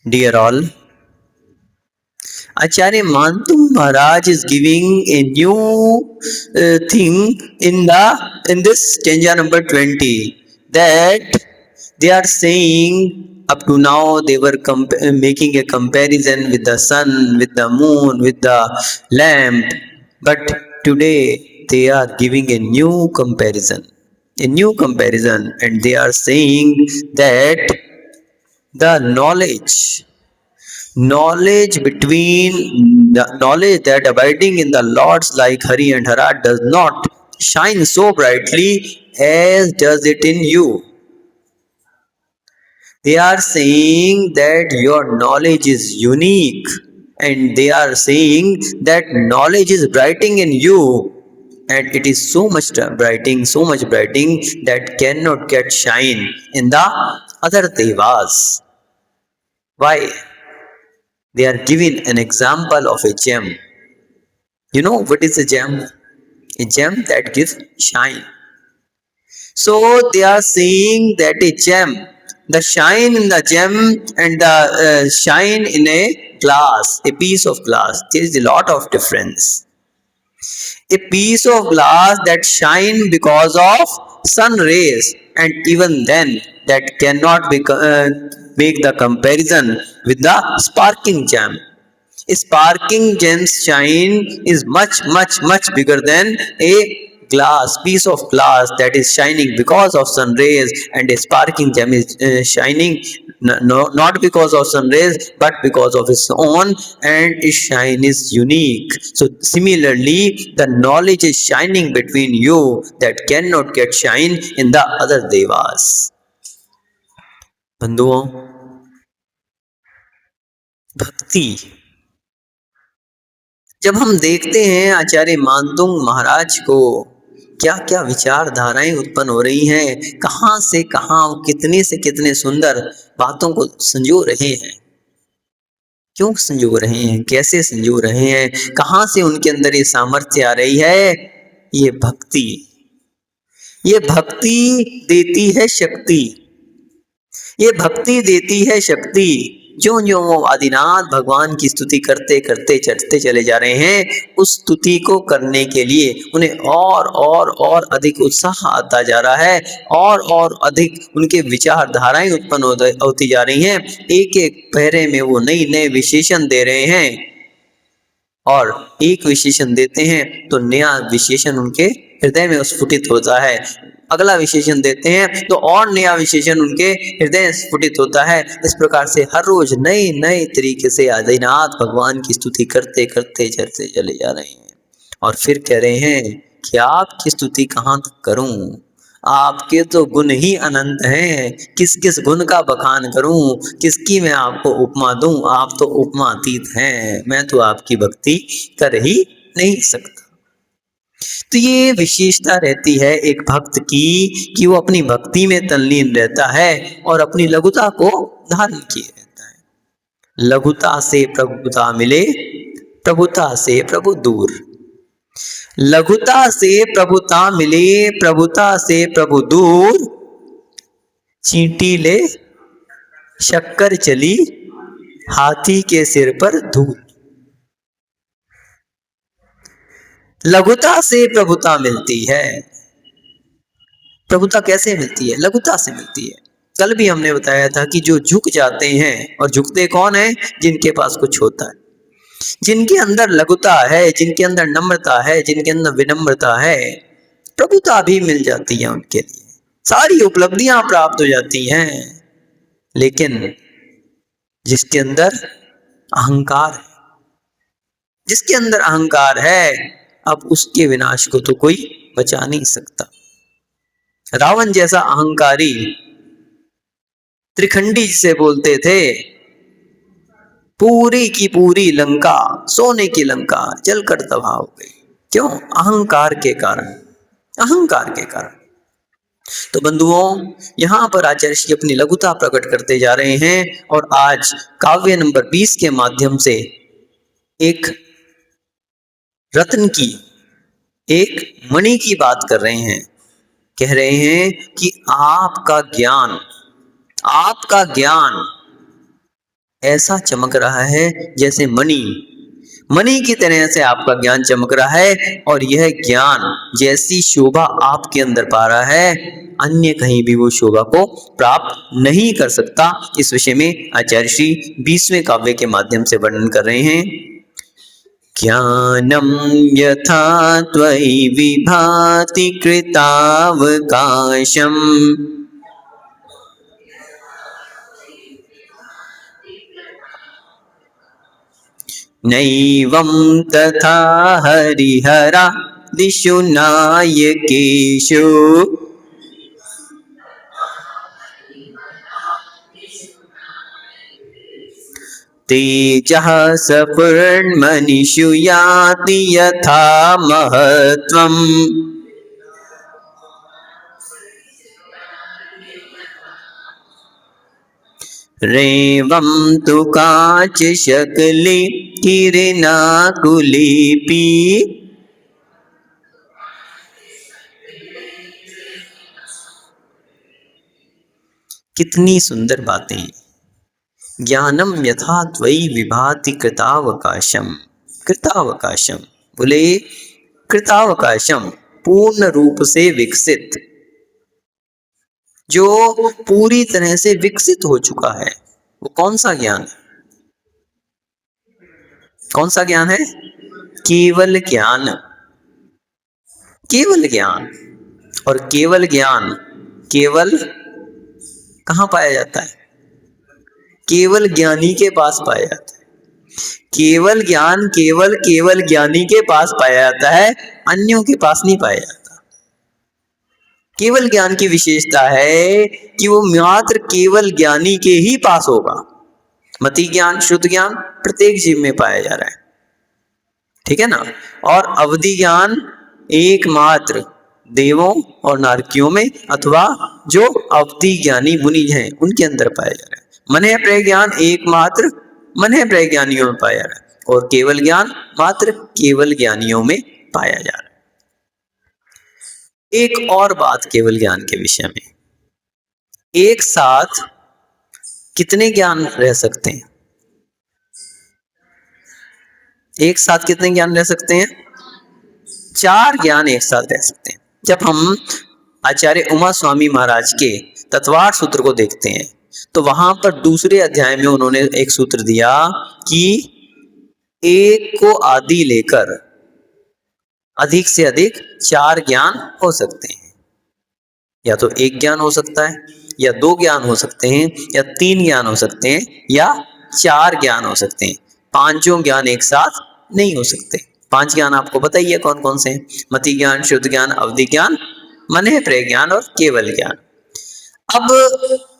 Dear all, Acharya Mantu Maharaj is giving a new thing in this stanza number 20, that they are saying up to now they were making a comparison with the sun, with the moon, with the lamp, but today they are giving a new comparison, and they are saying that the knowledge that abiding in the lords like Hari and Hara does not shine so brightly as does it in you. They are saying that your knowledge is unique, and they are saying that knowledge is brightening in you, and it is so much brightening that cannot get shine in the other devas. Why? They are giving an example of a gem. You know what is a gem? A gem that gives shine. So they are saying that a gem, the shine in the gem and the shine in a glass, a piece of glass, there is a lot of difference. A piece of glass that shine because of sun rays, and even then that cannot make the comparison with the sparking gem. A sparking gem's shine is much bigger than a piece of glass that is shining because of sun rays, and a sparking gem is shining not because of sun rays but because of its own, and its shine is unique. So similarly, the knowledge is shining between you that cannot get shine in the other devas. बंधुओं, भक्ति जब हम देखते हैं आचार्य मानतुंग महाराज को, क्या क्या विचारधाराएं उत्पन्न हो रही हैं, कहाँ से कहाँ कितने से कितने सुंदर बातों को संजो रहे हैं, क्यों संजो रहे हैं, कैसे संजो रहे हैं, कहाँ से उनके अंदर ये सामर्थ्य आ रही है। ये भक्ति देती है शक्ति, ये भक्ति देती है शक्ति। जो जो वो आदिनाथ भगवान की स्तुति करते करते चढ़ते चले जा रहे हैं, उस स्तुति को करने के लिए उन्हें और अधिक उत्साह आता जा रहा है, और अधिक उनके विचारधाराएं उत्पन्न होती जा रही हैं। एक एक पहरे में वो नई नए विशेषण दे रहे हैं, और एक विशेषण देते हैं तो नया विशेषण उनके हृदय में स्फुटित होता है, अगला विशेषण देते हैं तो और नया विशेषण उनके हृदय स्फुटित होता है। इस प्रकार से हर रोज नए नए तरीके से आदिनाथ भगवान की स्तुति करते करते चलते चले जा रहे हैं, और फिर कह रहे हैं कि आपकी स्तुति कहाँ तक करूं, आपके तो गुण ही अनंत हैं, किस किस गुण का बखान करूं, किसकी मैं आपको उपमा दूं, आप तो उपमा अतीत हैं, मैं तो आपकी भक्ति कर ही नहीं सकता। तो ये विशेषता रहती है एक भक्त की कि वो अपनी भक्ति में तल्लीन रहता है और अपनी लघुता को धारण किए रहता है। लघुता से प्रभुता मिले, प्रभुता से प्रभु दूर। लघुता से प्रभुता मिले, प्रभुता से प्रभु दूर। चींटी ले शक्कर चली, हाथी के सिर पर धूल। लघुता से प्रभुता मिलती है। प्रभुता कैसे मिलती है? लघुता से मिलती है। कल भी हमने बताया था कि जो झुक जाते हैं, और झुकते कौन है? जिनके पास कुछ होता है, जिनके अंदर लघुता है, जिनके अंदर नम्रता है, जिनके अंदर विनम्रता है, प्रभुता भी मिल जाती है उनके लिए, सारी उपलब्धियां प्राप्त हो जाती हैं। लेकिन जिसके अंदर अहंकार है, जिसके अंदर अहंकार है, अब उसके विनाश को तो कोई बचा नहीं सकता। रावण जैसा अहंकारी, त्रिखंडी जिसे बोलते थे, पूरी की पूरी लंका, सोने की लंका जलकर तबाह हो गई। क्यों? अहंकार के कारण, अहंकार के कारण। तो बंधुओं, यहां पर आचार्य श्री अपनी लघुता प्रकट करते जा रहे हैं, और आज काव्य नंबर 20 के माध्यम से एक रत्न की, एक मणि की बात कर रहे हैं। कह रहे हैं कि आपका ज्ञान ऐसा चमक रहा है जैसे मणि, मणि की तरह से आपका ज्ञान चमक रहा है। और यह ज्ञान जैसी शोभा आपके अंदर पा रहा है, अन्य कहीं भी वो शोभा को प्राप्त नहीं कर सकता। इस विषय में आचार्य श्री 20वें काव्य के माध्यम से वर्णन कर रहे हैं। ज्ञानं यथा त्वयि विभाति कृतावकाशम् नैवं तथा हरिहरादिषु नायकेषु तेजः सपूर्णमनिषु याति यथा महत्त्वम् रेवं तु काचशकले किरणाकुलेऽपि कितनी सुंदर बातें। ज्ञानम यथा त्वयि विभाति कृतावकाशम, कृतावकाशम बोले कृतावकाशम पूर्ण रूप से विकसित, जो पूरी तरह से विकसित हो चुका है। वो कौन सा ज्ञान है? कौन सा ज्ञान है? केवल ज्ञान, केवल ज्ञान। और केवल ज्ञान केवल कहाँ पाया जाता है? केवल ज्ञानी के पास पाया जाता है। केवल ज्ञान केवल केवल ज्ञानी के पास पाया जाता है, अन्यों के पास नहीं पाया जाता। केवल ज्ञान की विशेषता है कि वो मात्र केवल ज्ञानी के ही पास होगा। मति ज्ञान, शुद्ध ज्ञान प्रत्येक जीव में पाया जा रहा है, ठीक है ना। और अवधि ज्ञान एकमात्र देवों और नारकियों में, अथवा जो अवधि ज्ञानी मुनि हैं उनके अंदर पाया जा रहा है। मने प्रज्ञान एकमात्र मने प्रज्ञानियों में पाया जा रहा है, और केवल ज्ञान मात्र केवल ज्ञानियों में पाया जा रहा है। एक और बात केवल ज्ञान के विषय में, एक साथ कितने ज्ञान रह सकते हैं? एक साथ कितने ज्ञान रह सकते हैं? 4 ज्ञान एक साथ रह सकते हैं। जब हम आचार्य उमा स्वामी महाराज के तत्वार्थ सूत्र को देखते हैं तो वहां पर दूसरे अध्याय में उन्होंने एक सूत्र दिया कि एक को आदि लेकर अधिक से अधिक 4 ज्ञान हो सकते हैं। या तो एक ज्ञान हो सकता है, या 2 ज्ञान हो सकते हैं, या 3 ज्ञान हो सकते हैं, या 4 ज्ञान हो सकते हैं। 5 ज्ञान एक साथ नहीं हो सकते। 5 ज्ञान आपको पता ही है कौन कौन से हैं? मति ज्ञान, शुद्ध ज्ञान, अवधि ज्ञान, मने प्रज्ञान और केवल ज्ञान। अब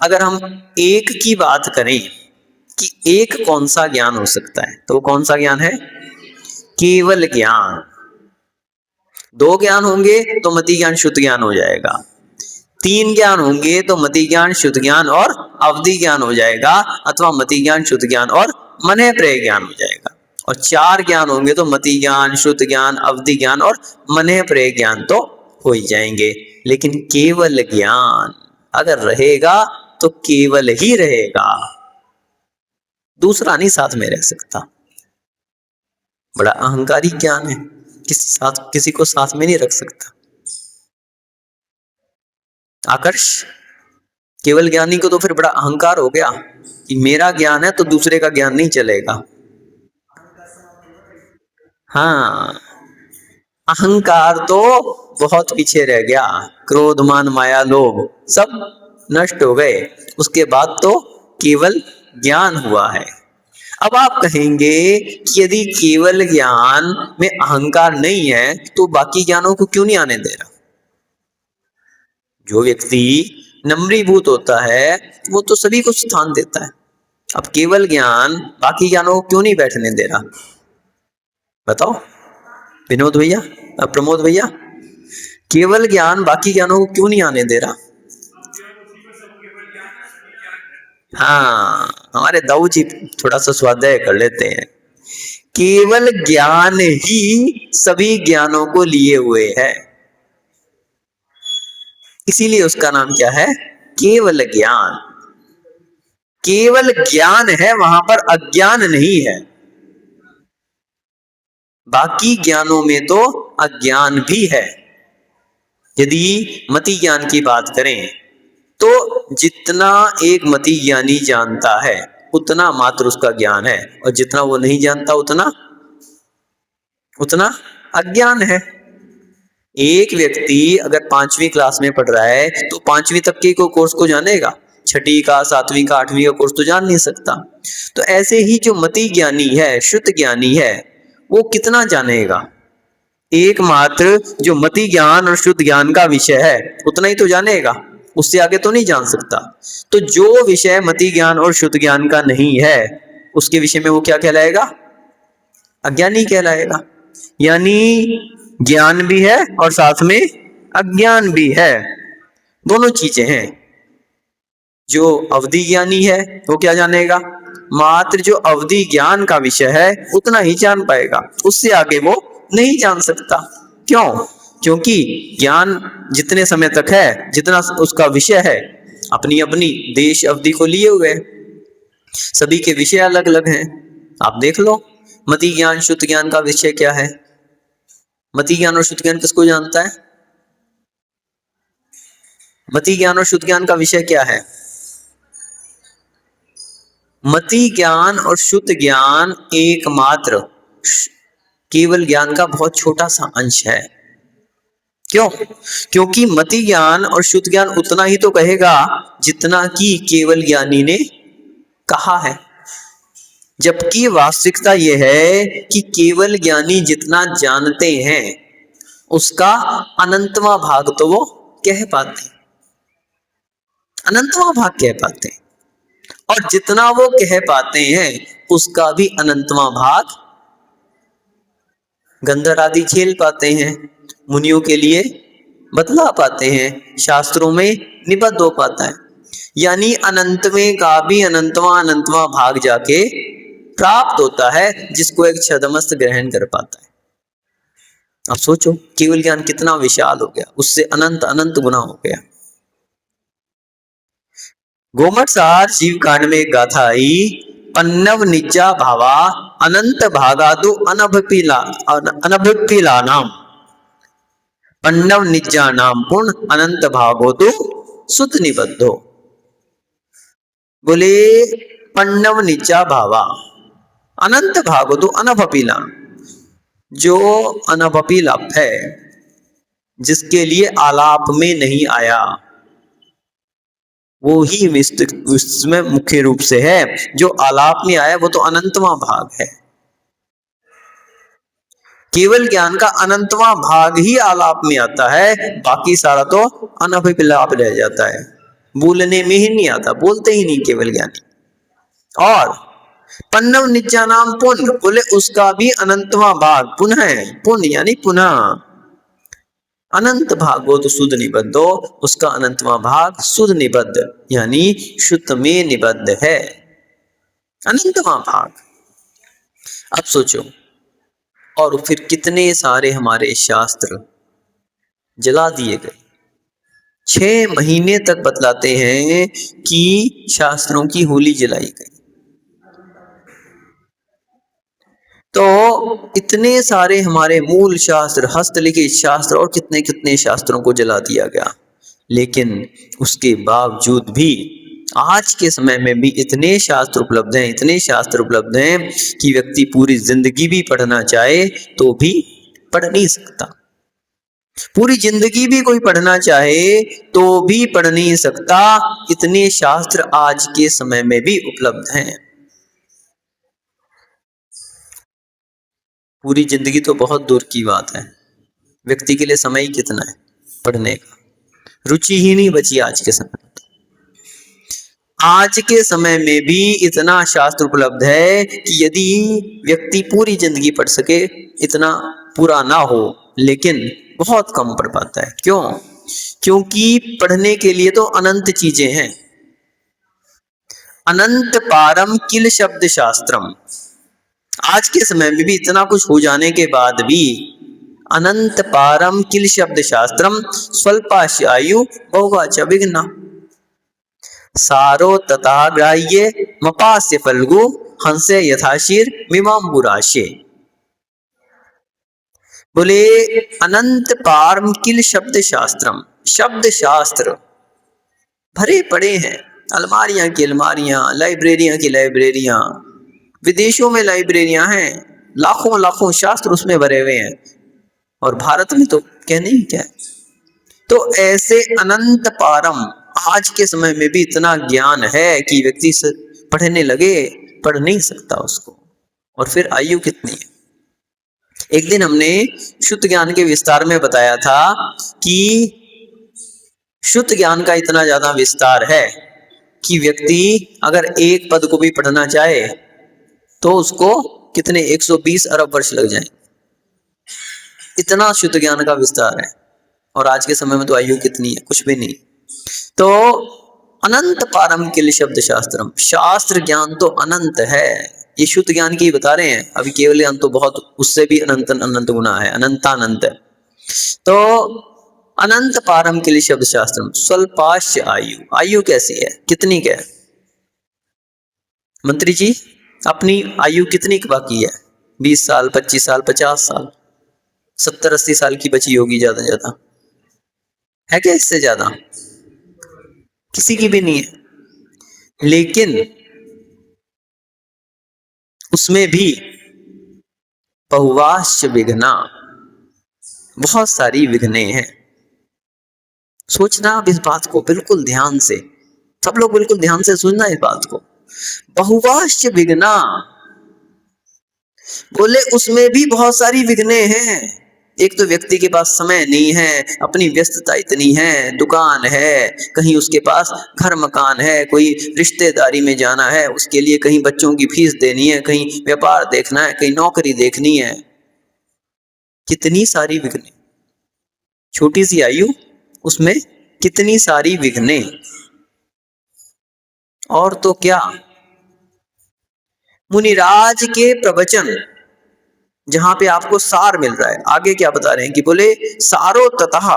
अगर हम एक की बात करें कि एक कौन सा ज्ञान हो सकता है, तो वो कौन सा ज्ञान है? केवल ज्ञान। 2 ज्ञान होंगे तो मति ज्ञान, शुद्ध ज्ञान हो जाएगा। 3 ज्ञान होंगे तो मति ज्ञान, शुद्ध ज्ञान और अवधि ज्ञान हो जाएगा, अथवा मति ज्ञान, शुद्ध ज्ञान और मने प्रज्ञान ज्ञान हो जाएगा। और 4 ज्ञान होंगे तो मति ज्ञान, शुद्ध ज्ञान, अवधि ज्ञान और मने प्रज्ञान ज्ञान तो हो ही जाएंगे। लेकिन केवल ज्ञान अगर रहेगा तो केवल ही रहेगा, दूसरा नहीं साथ में रह सकता। बड़ा अहंकारी ज्ञान है, किसी को साथ में नहीं रख सकता। आकर्ष केवल ज्ञानी को तो फिर बड़ा अहंकार हो गया कि मेरा ज्ञान है तो दूसरे का ज्ञान नहीं चलेगा। हाँ, अहंकार तो बहुत पीछे रह गया। क्रोध, मान, माया, लोभ सब नष्ट हो गए। उसके बाद तो केवल ज्ञान हुआ है। अब आप कहेंगे कि यदि केवल ज्ञान में अहंकार नहीं है तो बाकी ज्ञानों को क्यों नहीं आने दे रहा? जो व्यक्ति नम्रीभूत होता है वो तो सभी को स्थान देता है। अब केवल ज्ञान बाकी ज्ञानों को क्यों नहीं बैठने दे रहा? बताओ विनोद भैया, प्रमोद भैया, केवल ज्ञान बाकी ज्ञानों को क्यों नहीं आने दे रहा? हाँ, हमारे दाऊ जी थोड़ा सा स्वाध्याय कर लेते हैं। केवल ज्ञान ही सभी ज्ञानों को लिए हुए है, इसीलिए उसका नाम क्या है? केवल ज्ञान। केवल ज्ञान है, वहां पर अज्ञान नहीं है। बाकी ज्ञानों में तो अज्ञान भी है। यदि मति ज्ञान की बात करें तो जितना एक मति ज्ञानी जानता है उतना मात्र उसका ज्ञान है, और जितना वो नहीं जानता उतना उतना अज्ञान है। एक व्यक्ति अगर 5वीं क्लास में पढ़ रहा है तो 5वीं तक के कोर्स को जानेगा, 6ठी का, 7वीं का, 8वीं का कोर्स तो जान नहीं सकता। तो ऐसे ही जो मति ज्ञानी है, शुद्ध ज्ञानी है, वो कितना जानेगा? एकमात्र जो मति ज्ञान और शुद्ध ज्ञान का विषय है उतना ही तो जानेगा, उससे आगे तो नहीं जान सकता। तो जो विषय मति ज्ञान और शुद्ध ज्ञान का नहीं है उसके विषय में वो क्या कहलाएगा? अज्ञानी कहलाएगा। यानी ज्ञान भी है और साथ में अज्ञान भी है, दोनों चीजें हैं। जो अवधि ज्ञानी है वो क्या जानेगा? मात्र जो अवधि ज्ञान का विषय है उतना ही जान पाएगा, उससे आगे वो नहीं जान सकता। क्यों? क्योंकि ज्ञान जितने समय तक है, जितना उसका विषय है, अपनी अपनी देश अवधि को लिए हुए, सभी के विषय अलग अलग हैं। आप देख लो मति ज्ञान शुद्ध ज्ञान का विषय क्या है। मति ज्ञान और शुद्ध ज्ञान किसको जानता है? मति ज्ञान और शुद्ध ज्ञान का विषय क्या है? मति ज्ञान और शुद्ध ज्ञान एकमात्र केवल ज्ञान का बहुत छोटा सा अंश है। क्यों? क्योंकि मति ज्ञान और शुद्ध ज्ञान उतना ही तो कहेगा जितना कि केवल ज्ञानी ने कहा है, जबकि वास्तविकता यह है कि केवल ज्ञानी जितना जानते हैं उसका अनंतवां भाग तो वो कह पाते हैं, अनंतवां भाग कह पाते हैं, और जितना वो कह पाते हैं उसका भी अनंतवां भाग गंधर्व आदि झेल पाते हैं, मुनियों के लिए बतला पाते हैं, शास्त्रों में निबद्ध हो पाता है। यानी अनंत में का भी अनंतवां भाग जाके प्राप्त होता है, जिसको एक छदमस्त ग्रहण कर पाता है। अब सोचो केवल ज्ञान कितना विशाल हो गया, उससे अनंत अनंत गुना हो गया। गोमटसार शिव कांड में एक गाथा आई, पन्नव निज्जा भावा अनंत भागादु अनभिपिला नाम, पन्नव निज्जा नाम पुण्य अनंत भागो तो सुत निबद्धो। बोले पन्नव निज्जा भावा अनंत भागो तो अनभिपिला, जो अनभिलाप है, जिसके लिए आलाप में नहीं आया, वो ही में मुख्य रूप से है। जो आलाप में आया वो तो अनंतवां भाग है। केवल ज्ञान का अनंतवां भाग ही आलाप में आता है, बाकी सारा तो अनभिलाप रह जाता है, बोलने में ही नहीं आता, बोलते ही नहीं केवल ज्ञानी। और पन्नव निज्जा नाम पुण्य, बोले उसका भी अनंतवां भाग पुनः है, पुण्य यानी पुनः अनंत भागो तो शुद्ध निबद्धो, उसका अनंतवां भाग शुद्ध निबद्ध यानी शुद्ध में निबद्ध है, अनंतवां भाग। अब सोचो, और फिर कितने सारे हमारे शास्त्र जला दिए गए। 6 महीने तक बतलाते हैं कि शास्त्रों की होली जलाई गई। तो इतने सारे हमारे मूल शास्त्र, हस्तलिखित शास्त्र और कितने कितने शास्त्रों को जला दिया गया, लेकिन उसके बावजूद भी आज के समय में भी इतने शास्त्र उपलब्ध हैं, इतने शास्त्र उपलब्ध हैं कि व्यक्ति पूरी जिंदगी भी पढ़ना चाहे तो भी पढ़ नहीं सकता। पूरी जिंदगी भी कोई पढ़ना चाहे तो भी पढ़ नहीं सकता, इतने शास्त्र आज के समय में भी उपलब्ध हैं। पूरी जिंदगी तो बहुत दूर की बात है, व्यक्ति के लिए समय ही कितना है पढ़ने का, रुचि ही नहीं बची आज के समय में। आज के समय में भी इतना शास्त्र उपलब्ध है कि यदि व्यक्ति पूरी जिंदगी पढ़ सके, इतना पूरा ना हो, लेकिन बहुत कम पढ़ पाता है। क्यों? क्योंकि पढ़ने के लिए तो अनंत चीजें हैं। अनंत पारम किल शब्द शास्त्रम, आज के समय में भी इतना कुछ हो जाने के बाद भी अनंत पारम किल शब्द शास्त्रम स्वल्पाश आयु बहुवाच विघ्ना, सारो तथा ग्राह्य मपास्य फल्गु हंसे यथाशीर मीमांबुराशे। बोले अनंत पारम किल शब्द शास्त्रम, शब्द शास्त्र भरे पड़े हैं, अलमारियां की अलमारियां, लाइब्रेरियां की लाइब्रेरियां, विदेशों में लाइब्रेरियां हैं, लाखों लाखों शास्त्र उसमें भरे हुए हैं, और भारत में तो कहने ही क्या है। तो ऐसे अनंत पारम आज के समय में भी इतना ज्ञान है कि व्यक्ति पढ़ने लगे पढ़ नहीं सकता उसको। और फिर आयु कितनी है। एक दिन हमने शुद्ध ज्ञान के विस्तार में बताया था कि शुद्ध ज्ञान का इतना ज्यादा विस्तार है कि व्यक्ति अगर एक पद को भी पढ़ना चाहे तो उसको कितने 120 अरब वर्ष लग जाएं। इतना शुद्ध ज्ञान का विस्तार है। और आज के समय में तो आयु कितनी है, कुछ भी नहीं। तो अनंत पारम किल शब्द शास्त्रम, शास्त्र ज्ञान तो अनंत है। ये शुद्ध ज्ञान की बता रहे हैं, अभी केवल ज्ञान तो बहुत उससे भी अनंत अनंत गुना है, अनंतानंत है। तो अनंत पारम किल शब्द शास्त्रम स्वल्पाश्च आयु, आयु कैसी है, कितनी क्या है। मंत्री जी अपनी आयु कितनी बाकी है, 20 साल 25 साल 50 साल 70-80 साल की बची होगी ज्यादा ज्यादा, है क्या इससे ज्यादा, किसी की भी नहीं है। लेकिन उसमें भी बहुवाश्च विघ्ना, बहुत सारी विघ्ने हैं। सोचना अब इस बात को बिल्कुल ध्यान से, सब लोग बिल्कुल ध्यान से सुनना इस बात को। बहुवाश्च विघ्ना बोले उसमें भी बहुत सारी विघ्ने हैं। एक तो व्यक्ति के पास समय नहीं है, अपनी व्यस्तता इतनी है, दुकान है, कहीं उसके पास घर मकान है, कोई रिश्तेदारी में जाना है, उसके लिए कहीं बच्चों की फीस देनी है, कहीं व्यापार देखना है, कहीं नौकरी देखनी है, कितनी सारी विघ्ने। छोटी सी आयु उसमें कितनी सारी विघ्ने। और तो क्या, मुनिराज के प्रवचन जहां पे आपको सार मिल रहा है, आगे क्या बता रहे हैं कि बोले सारो ततः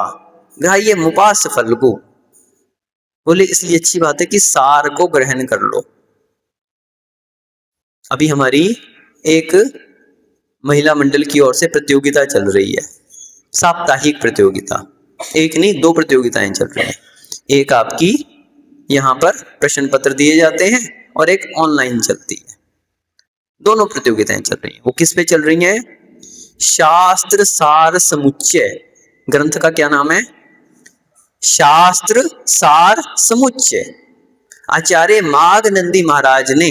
ग्राह्य मुपास्य फल्गु, बोले इसलिए अच्छी बात है कि सार को ग्रहण कर लो। अभी हमारी एक महिला मंडल की ओर से प्रतियोगिता चल रही है, साप्ताहिक प्रतियोगिता, एक नहीं 2 प्रतियोगिताएं चल रही हैं। एक आपकी यहाँ पर प्रश्न पत्र दिए जाते हैं और एक ऑनलाइन चलती है, दोनों प्रतियोगिताएं चल रही हैं। वो किस पे चल रही हैं, शास्त्र सार समुच्चय ग्रंथ का क्या नाम है, शास्त्र सार समुच्चय। आचार्य माघनंदी महाराज ने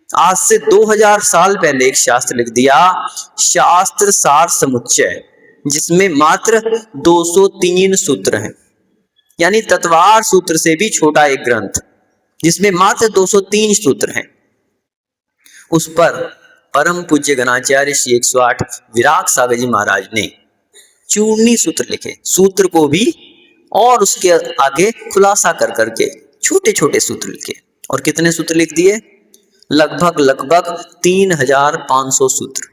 आज से 2000 साल पहले एक शास्त्र लिख दिया, शास्त्र सार समुच्चय, जिसमें मात्र 203 सूत्र हैं, यानी तत्वार सूत्र से भी छोटा एक ग्रंथ जिसमें मात्र 203 सूत्र हैं। उस पर परम पूज्य गणाचार्य श्री 108 विराग सागर जी महाराज ने चूर्णी सूत्र लिखे, सूत्र को भी और उसके आगे खुलासा कर करके छोटे छोटे सूत्र लिखे। और कितने सूत्र लिख दिए, लगभग 3500 सूत्र,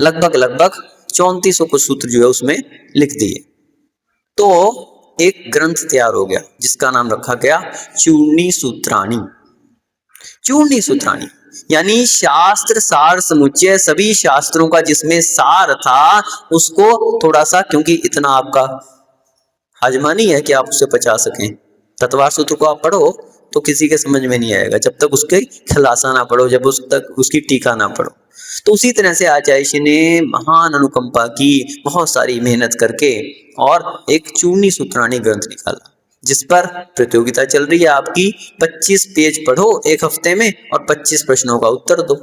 लगभग 3400 को सूत्र जो है उसमें लिख दिए। तो एक ग्रंथ तैयार हो गया जिसका नाम रखा गया चूर्णी सूत्राणी। चूर्णी सूत्राणी यानी शास्त्र सार समुच्चय, सभी शास्त्रों का जिसमें सार था उसको थोड़ा सा, क्योंकि इतना आपका हाजमा नहीं है कि आप उससे पचा सकें। तत्वार सूत्र को आप पढ़ो तो किसी के समझ में नहीं आएगा जब तक उसके खलासा ना पढ़ो, जब उस तक उसकी टीका ना पढ़ो। तो उसी तरह से आचार्य जी ने महान अनुकंपा की, बहुत सारी मेहनत करके और एक चूर्णी सूत्राणी ग्रंथ निकाला, जिस पर प्रतियोगिता चल रही है आपकी। 25 पेज पढ़ो एक हफ्ते में और 25 प्रश्नों का उत्तर दो,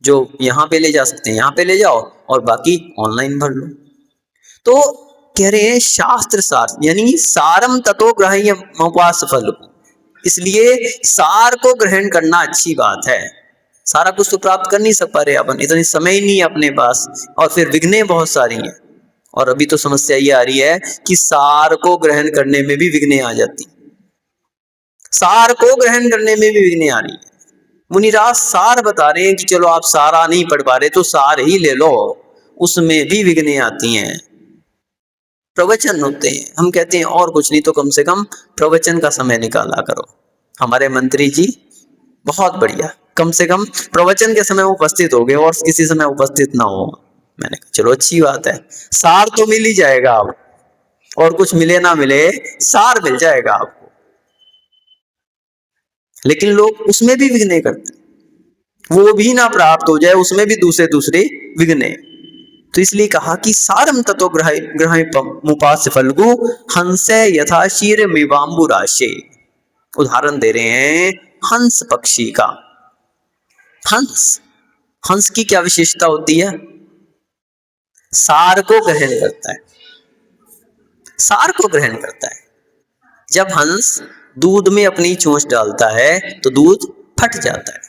जो यहाँ पे ले जा सकते हैं यहाँ पे ले जाओ और बाकी ऑनलाइन भर लो। तो कह रहे हैं शास्त्र सार यानी सारम ततो ग्राह्य मुपास्य फल, इसलिए सार को ग्रहण करना अच्छी बात है। सारा कुछ तो प्राप्त कर नहीं सक पा रहे अपन, इतनी समय ही नहीं है अपने पास, और फिर विघ्ने बहुत सारी हैं। और अभी तो समस्या ये आ रही है कि सार को ग्रहण करने में भी विघ्ने आ जाती, सार को ग्रहण करने में भी विघ्ने आ रही है। मुनिराज सार बता रहे हैं कि चलो आप सारा नहीं पढ़ पा रहे तो सार ही ले लो, उसमें भी विघ्ने आती हैं। प्रवचन होते हैं, हम कहते हैं और कुछ नहीं तो कम से कम प्रवचन का समय निकाला करो, हमारे मंत्री जी बहुत बढ़िया, कम से कम प्रवचन के समय उपस्थित हो गए और किसी समय उपस्थित ना हो। मैंने कहा चलो अच्छी बात है, सार तो मिल ही जाएगा आप, और कुछ मिले ना मिले सार मिल जाएगा आपको। लेकिन लोग उसमें भी विघ्न करते, वो भी ना प्राप्त हो जाए उसमें भी दूसरे दूसरे विघ्न। तो इसलिए कहा कि सारम ततो ग्रहामुपास्य फल्गु हंसे यथा शीर मिवाम्बुराशे। उदाहरण दे रहे हैं हंस पक्षी का। हंस, हंस की क्या विशेषता होती है? सार को ग्रहण करता है, सार को ग्रहण करता है। जब हंस दूध में अपनी चोंच डालता है तो दूध फट जाता है,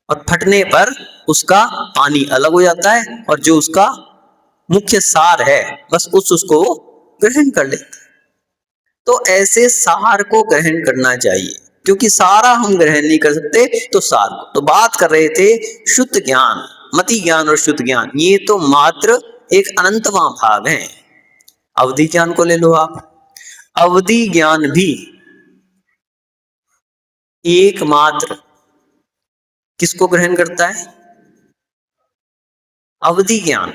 और फटने पर उसका पानी अलग हो जाता है, और जो उसका मुख्य सार है बस उसको ग्रहण कर लेता है। तो ऐसे सार को ग्रहण करना चाहिए, क्योंकि सारा हम ग्रहण नहीं कर सकते तो सार को। तो बात कर रहे थे शुद्ध ज्ञान, मति ज्ञान और शुद्ध ज्ञान, ये तो मात्र एक अनंतवां भाग है। अवधि ज्ञान को ले लो आप, अवधि ज्ञान भी एकमात्र किसको ग्रहण करता है? अवधि ज्ञान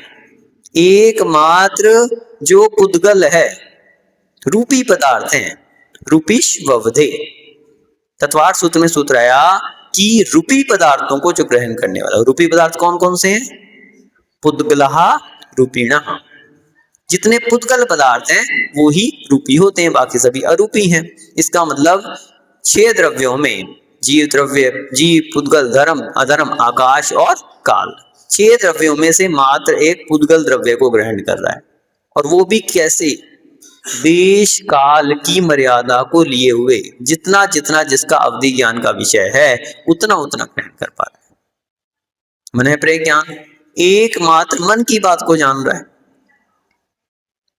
एकमात्र जो पुद्गल है, रूपी पदार्थ हैं, रूपीष्ववधे। तत्वार्थ सूत्र में सूत्र आया कि रूपी पदार्थों को जो ग्रहण करने वाला। रूपी पदार्थ कौन कौन से हैं? पुद्गलहा रूपिणः। जितने पुद्गल पदार्थ हैं वो ही रूपी होते हैं, बाकी सभी अरूपी हैं। इसका मतलब 6 द्रव्यों में जीव द्रव्य, जीव, पुद्गल, धर्म, अधर्म, आकाश और काल, 6 द्रव्यों में से मात्र एक पुद्गल द्रव्य को ग्रहण कर रहा है। और वो भी कैसे? देश काल की मर्यादा को लिए हुए, जितना जितना जिसका अवधि ज्ञान का विषय है उतना उतना ग्रहण कर पा रहा है। मन है प्रज्ञान एकमात्र मन की बात को जान रहा है,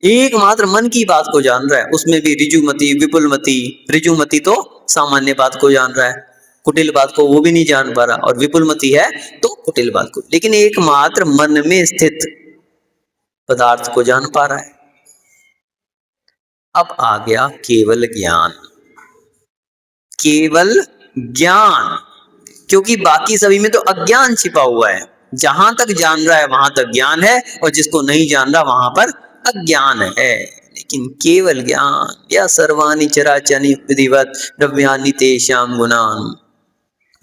एकमात्र मन की बात को जान रहा है। उसमें भी ऋजुमति, विपुलमति। ऋजुमति तो सामान्य बात को जान रहा है, कुटिल बात को वो भी नहीं जान पा रहा, और विपुलमति है तो कुटिल बात को, लेकिन एकमात्र मन में स्थित पदार्थ को जान पा रहा है। अब आ गया केवल ज्ञान, केवल ज्ञान, क्योंकि बाकी सभी में तो अज्ञान छिपा हुआ है। जहां तक जान रहा है वहां तक ज्ञान है, और जिसको नहीं जान रहा वहां पर अज्ञान है। लेकिन केवल ज्ञान या सर्वाणि चराचराणि विधिवत द्रव्याणि तेषां गुणान्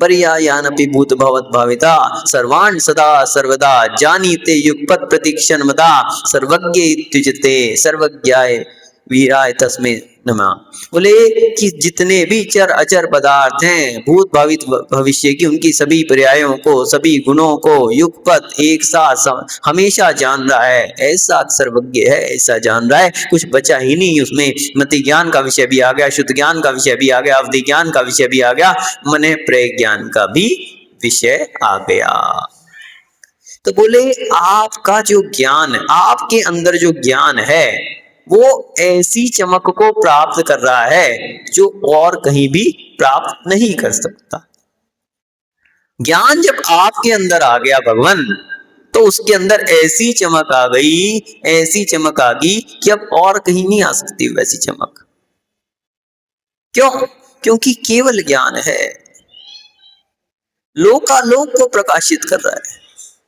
पर्यायानपि भूत भवत भाविता सर्वान् सदा सर्वदा जानीते युगपत् प्रतीक्षणमता सर्वज्ञ इत्युच्यते सर्वज्ञाय वीराय तस्मै नमः। बोले कि जितने भी चर अचर पदार्थ हैं, भूत भावित भविष्य की, उनकी सभी पर्यायों को, सभी गुणों को युगपत एक साथ हमेशा जान रहा है। ऐसा सर्वज्ञ है, ऐसा जान रहा है, कुछ बचा ही नहीं उसमें। मति ज्ञान का विषय भी आ गया, शुद्ध ज्ञान का विषय भी आ गया, अवधि ज्ञान का विषय भी आ गया, मन प्रज्ञान का भी विषय आ गया। तो बोले आपका जो ज्ञान, आपके अंदर जो ज्ञान है वो ऐसी चमक को प्राप्त कर रहा है जो और कहीं भी प्राप्त नहीं कर सकता। ज्ञान जब आपके अंदर आ गया भगवान, तो उसके अंदर ऐसी चमक आ गई, ऐसी चमक आ गई कि अब और कहीं नहीं आ सकती वैसी चमक। क्यों? क्योंकि केवल ज्ञान है, लोकालोक को प्रकाशित कर रहा है।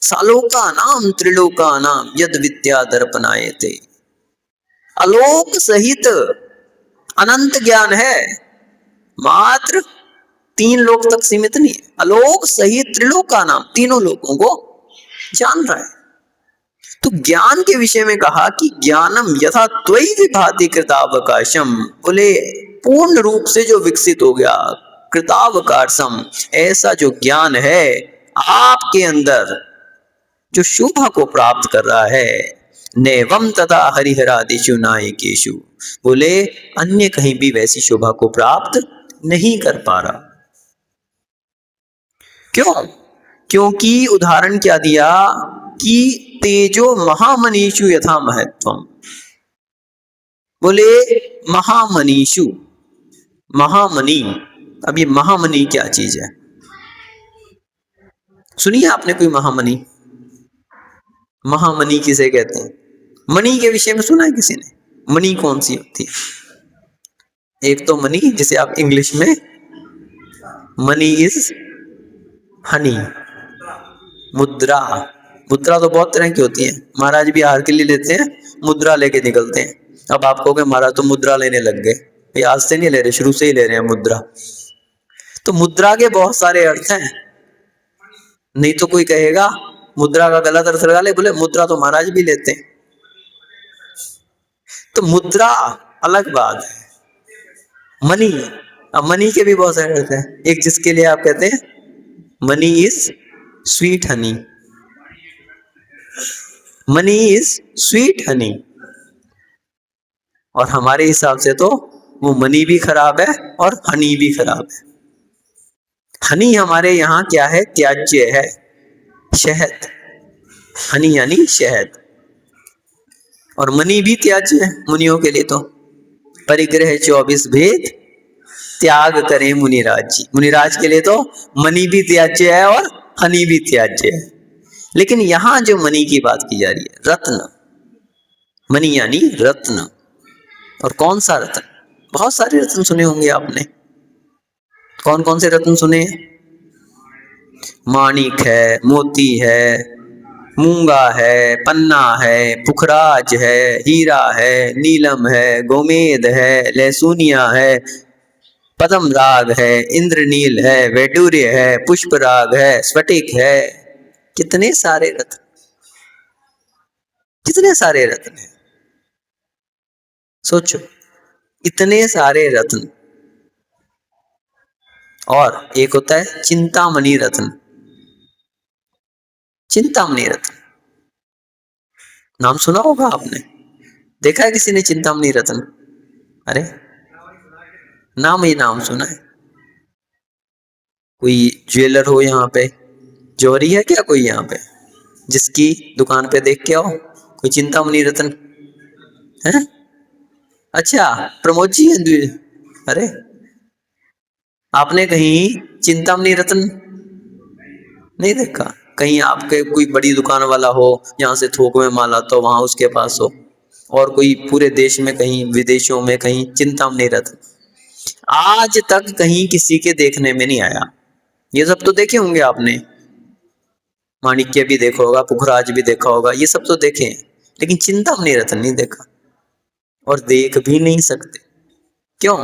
सालोका नाम त्रिलोका नाम यद विद्या दर्पणायते। आलोक सहित अनंत ज्ञान है, मात्र 3 लोक तक सीमित नहीं है। आलोक सहित त्रिलोका नाम, तीनों लोकों को जान रहा है। तो ज्ञान के विषय में कहा कि ज्ञानम यथा त्वयि विभाति कृतावकाशम। बोले पूर्ण रूप से जो विकसित हो गया, कृतावकाशम, ऐसा जो ज्ञान है आपके अंदर जो शोभा को प्राप्त कर रहा है, नैवम तथा हरिहरादिषु नायकेषु। बोले अन्य कहीं भी वैसी शोभा को प्राप्त नहीं कर पा रहा। क्यों? क्योंकि उदाहरण क्या दिया कि तेजो महामनीषु यथा महत्वम। बोले महामनीषु, महामनी, अब ये महामनी क्या चीज है? सुनिए आपने कोई महामनी? महामनी किसे कहते हैं? मणि के विषय में सुना है किसी ने? मणि कौन सी होती है? एक तो मणि जिसे आप इंग्लिश में मनी इज हनी। मुद्रा, मुद्रा तो बहुत तरह की होती है। महाराज भी आहार के लिए लेते हैं, मुद्रा लेके निकलते हैं। अब आप कहोगे महाराज तो मुद्रा लेने लग गए, ये आज से नहीं ले रहे, शुरू से ही ले रहे हैं मुद्रा। तो मुद्रा के बहुत सारे अर्थ हैं। नहीं तो कोई कहेगा मुद्रा का गलत अर्थ लगा ले, बोले मुद्रा तो महाराज भी लेते हैं। तो मुद्रा अलग बात है। मनी, अब मनी के भी बहुत सारे अर्थ हैं। एक जिसके लिए आप कहते हैं money is sweet Honey, money is sweet Honey. और हमारे हिसाब से तो वो मनी भी खराब है और हनी भी खराब है। हनी हमारे यहाँ क्या है, त्याज्य है, शहद। हनी यानी शहद। और मनी भी त्याज्य है मुनियों के लिए। तो परिग्रह 24 भेद त्याग करें मुनिराज जी। मुनिराज के लिए तो मनी भी त्याज्य है और हनी भी त्याज्य है। लेकिन यहां जो मनी की बात की जा रही है, रत्न, मनी यानी रत्न। और कौन सा रत्न? बहुत सारे रत्न सुने होंगे आपने। कौन कौन से रत्न सुने हैं? माणिक है, मोती है, मूंगा है, पन्ना है, पुखराज है, हीरा है, नीलम है, गोमेद है, लहसुनिया है, पद्म राग है, इंद्रनील है, वैडूर्य है, पुष्प राग है, स्फटिक है। कितने सारे रत्न, कितने सारे रत्न हैं। सोचो, इतने सारे रत्न। और एक होता है चिंतामणि रत्न। चिंतामणि रत्न नाम सुना होगा आपने, देखा है किसी ने चिंतामणि रत्न? अरे नाम ही नाम सुना है। कोई ज्वेलर हो यहाँ पे, जौहरी है क्या कोई यहाँ पे जिसकी दुकान पे देख के आओ कोई चिंतामणि रत्न है? अच्छा प्रमोद जी हैं। अरे आपने कहीं चिंतामणि रत्न नहीं देखा? कहीं आपके कोई बड़ी दुकान वाला हो जहाँ से थोक में माल आता हो, वहां उसके पास हो। और कोई पूरे देश में, कहीं विदेशों में, कहीं चिंतामणि रत्न आज तक कहीं किसी के देखने में नहीं आया। ये सब तो देखे होंगे आपने, माणिक्य भी देखा होगा, पुखराज भी देखा होगा, ये सब तो देखे हैं। लेकिन चिंतामणि रत्न नहीं देखा और देख भी नहीं सकते। क्यों?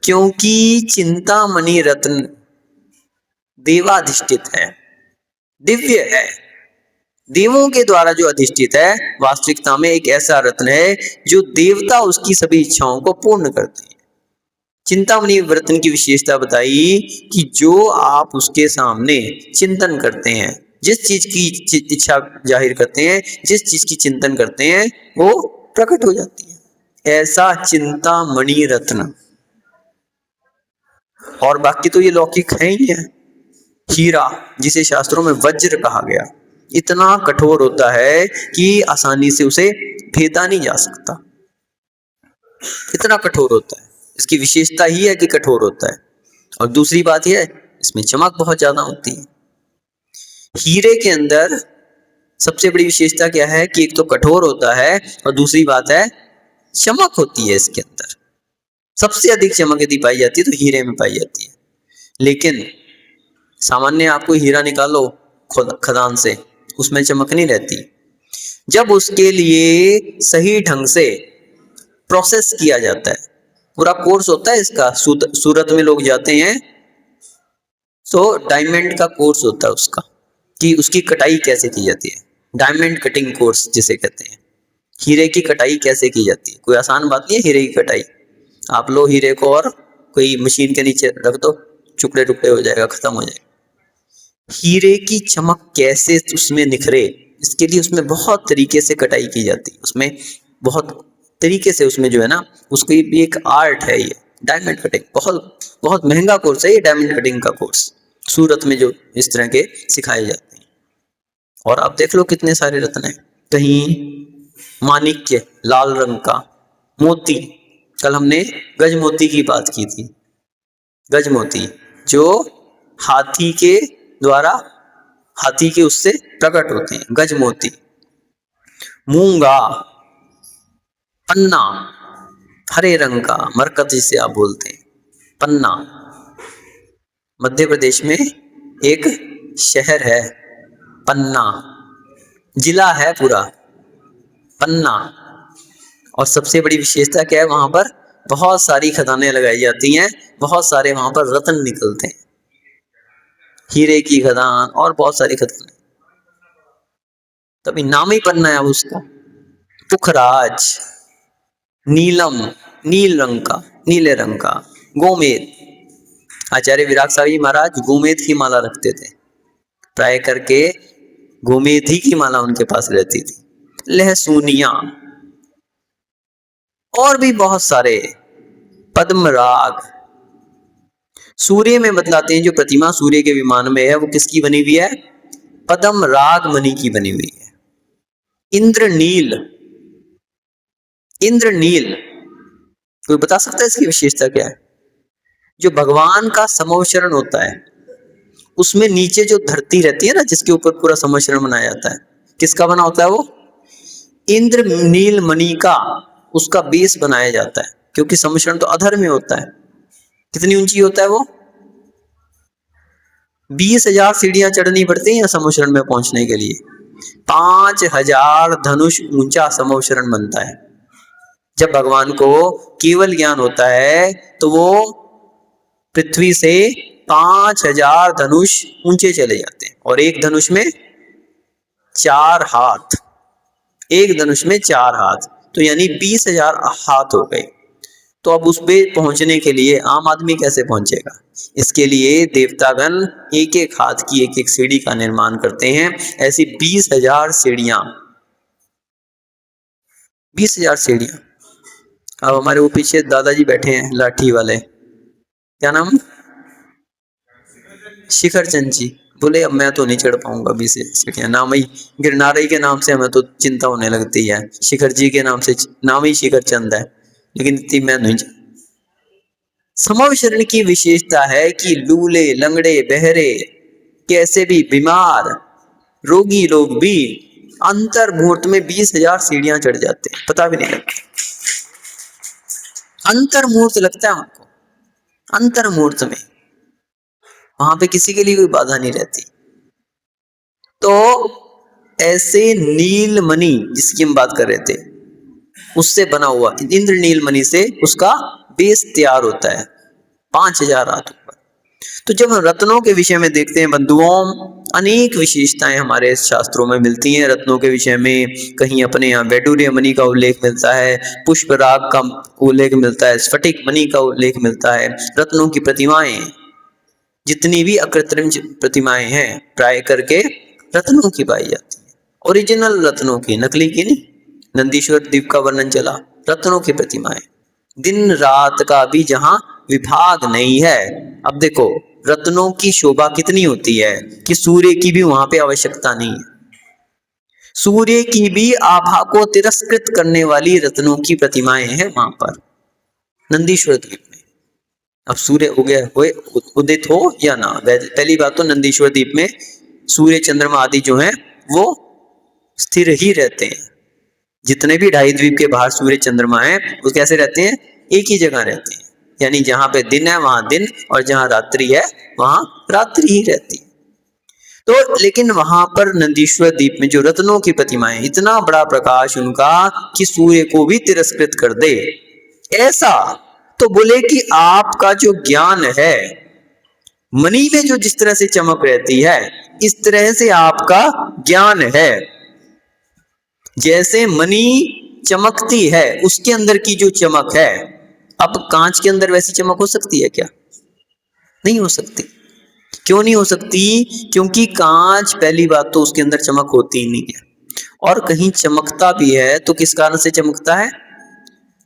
क्योंकि चिंतामणि रत्न देवाधिष्ठित है, दिव्य है, देवों के द्वारा जो अधिष्ठित है। वास्तविकता में एक ऐसा रत्न है जो देवता उसकी सभी इच्छाओं को पूर्ण करते हैं। चिंतामणि रत्न की विशेषता बताई कि जो आप उसके सामने चिंतन करते हैं, जिस चीज की इच्छा जाहिर करते हैं, जिस चीज की चिंतन करते हैं, वो प्रकट हो जाती है। ऐसा चिंतामणि रत्न। और बाकी तो ये लौकिक है ही है। हीरा, जिसे शास्त्रों में वज्र कहा गया, इतना कठोर होता है कि आसानी से उसे भेदा नहीं जा सकता। इतना कठोर होता है, इसकी विशेषता ही है कि कठोर होता है। और दूसरी बात यह है, इसमें चमक बहुत ज्यादा होती है। हीरे के अंदर सबसे बड़ी विशेषता क्या है कि एक तो कठोर होता है और दूसरी बात है चमक होती है इसके अंदर। सबसे अधिक चमक यदि पाई जाती है तो हीरे में पाई जाती है। लेकिन सामान्य आपको हीरा निकालो खदान से, उसमें चमक नहीं रहती। जब उसके लिए सही ढंग से प्रोसेस किया जाता है, पूरा कोर्स होता है इसका। सूरत में लोग जाते हैं तो डायमंड का कोर्स होता है उसका, कि उसकी कटाई कैसे की जाती है। डायमंड कटिंग कोर्स जिसे कहते हैं। हीरे की कटाई कैसे की जाती है, कोई आसान बात नहीं है हीरे की कटाई। आप लो हीरे को और कोई मशीन के नीचे रख दो, टुकड़े टुकड़े हो जाएगा, खत्म हो जाएगा। हीरे की चमक कैसे उसमें निखरे, इसके लिए उसमें बहुत तरीके से कटाई की जाती है। उसमें बहुत तरीके से, उसमें जो है ना, उसकी भी एक आर्ट है। ये डायमंड कटिंग बहुत बहुत महंगा कोर्स है ये डायमंड कटिंग का कोर्स। सूरत में जो इस तरह के सिखाए जाते हैं। और आप देख लो कितने सारे रत्न हैं। कहीं माणिक्य लाल रंग का, मोती, कल हमने गजमोती की बात की थी। गजमोती जो हाथी के द्वारा, हाथी के उससे प्रकट होते हैं, गजमोती। मूंगा, पन्ना, हरे रंग का, मरकत जिसे आप बोलते हैं, पन्ना। मध्य प्रदेश में एक शहर है पन्ना, जिला है पूरा पन्ना। और सबसे बड़ी विशेषता क्या है, वहां पर बहुत सारी खदानें लगाई जाती हैं, बहुत सारे वहां पर रत्न निकलते हैं, हीरे की खदान और बहुत सारी खदानें, तभी नाम ही पन्ना है उसका। पुखराज, नीलम, नील रंग का, नीले रंग का, गोमेद, आचार्य विराग साहब जी महाराज गोमेद की माला रखते थे, प्राय करके गोमेद ही की माला उनके पास रहती थी। लहसुनिया और भी बहुत सारे, पद्मराग। सूर्य में बतलाते हैं जो प्रतिमा सूर्य के विमान में है वो किसकी बनी हुई है, पद्म राग मणि की बनी हुई है। इंद्रनील, इंद्रनील कोई बता सकता है इसकी विशेषता क्या है? जो भगवान का समवचरण होता है उसमें नीचे जो धरती रहती है ना, जिसके ऊपर पूरा समवचरण बनाया जाता है, किसका बना होता है वो, इंद्रनील मणि का, उसका बेस बनाया जाता है, क्योंकि समवचरण तो अधर में होता है। कितनी ऊंची होता है वो, 20,000 सीढ़ियां चढ़नी पड़ती हैं समवचरण में पहुंचने के लिए। 5,000 धनुष ऊंचा समवचरण बनता है। जब भगवान को केवल ज्ञान होता है तो वो पृथ्वी से 5,000 धनुष ऊंचे चले जाते हैं, और एक धनुष में 4 हाथ, एक धनुष में 4 हाथ, तो यानी 20,000 हाथ हो गए। तो अब उस पे पहुंचने के लिए आम आदमी कैसे पहुंचेगा? इसके लिए देवतागण एक एक हाथ की एक एक सीढ़ी का निर्माण करते हैं। ऐसी 20,000 सीढ़ियां, 20,000 सीढ़ियां। अब हमारे वो पीछे दादाजी बैठे हैं लाठी वाले, क्या नाम, शिखर चंद जी, बोले अब मैं तो नहीं चढ़ पाऊंगा 20 सीढ़ियां, नाम ही गिरनारी के नाम से हमें तो चिंता होने लगती है, शिखर जी के नाम से नाम ही शिखर चंद है, लेकिन इतनी मैं नहीं। समवचरण की विशेषता है कि लूले, लंगड़े, बहरे, कैसे भी बीमार, रोगी लोग भी अंतर मुहूर्त में 20,000 सीढ़ियां चढ़ जाते हैं, पता भी नहीं लगता। अंतर मुहूर्त लगता है उनको, अंतर मुहूर्त में वहां पे किसी के लिए कोई बाधा नहीं रहती। तो ऐसे नीलमणि जिसकी हम बात कर रहे थे, उससे बना हुआ इंद्र नीलमणि से उसका बेस तैयार होता है 5,000 हाथ ऊपर। तो जब हम रत्नों के विषय में देखते हैं बंधुओं, अनेक विशेषताएं हमारे शास्त्रों में मिलती हैं रत्नों के विषय में। कहीं अपने यहाँ वैडूर्य मणि का उल्लेख मिलता है, पुष्पराग का उल्लेख मिलता है, स्फटिक मणि का उल्लेख मिलता है। रत्नों की प्रतिमाएं, जितनी भी अकृत्रिम प्रतिमाएं हैं, प्राय करके रत्नों की पाई जाती है, ओरिजिनल रत्नों की, नकली की नहीं। नंदीश्वर द्वीप का वर्णन चला, रत्नों की प्रतिमाएं, दिन रात का भी जहां विभाग नहीं है। अब देखो रत्नों की शोभा कितनी होती है कि सूर्य की भी वहां पे आवश्यकता नहीं है। सूर्य की भी आभा को तिरस्कृत करने वाली रत्नों की प्रतिमाएं हैं वहां पर नंदीश्वर द्वीप में। अब सूर्य उगे हुए उदित हो या ना, पहली बात तो नंदीश्वर द्वीप में सूर्य चंद्रमा आदि जो हैं वो स्थिर ही रहते हैं। जितने भी 2.5 द्वीप के बाहर सूर्य चंद्रमा है वो कैसे रहते हैं, एक ही जगह रहते हैं, यानी जहां पे दिन है वहां दिन, और जहां रात्रि है वहां रात्रि ही रहती है। तो लेकिन वहां पर नंदीश्वर द्वीप में जो रत्नों की प्रतिमाएं, इतना बड़ा प्रकाश उनका कि सूर्य को भी तिरस्कृत कर दे, ऐसा। तो बोले कि आपका जो ज्ञान है मणि में जो जिस तरह से चमक रहती है, इस तरह से आपका ज्ञान है। जैसे मणि चमकती है, उसके अंदर की जो चमक है, अब कांच के अंदर वैसी चमक हो सकती है क्या? नहीं हो सकती। क्यों नहीं हो सकती? क्योंकि कांच, पहली बात तो उसके अंदर चमक होती ही नहीं है, और कहीं चमकता भी है तो किस कारण से चमकता है?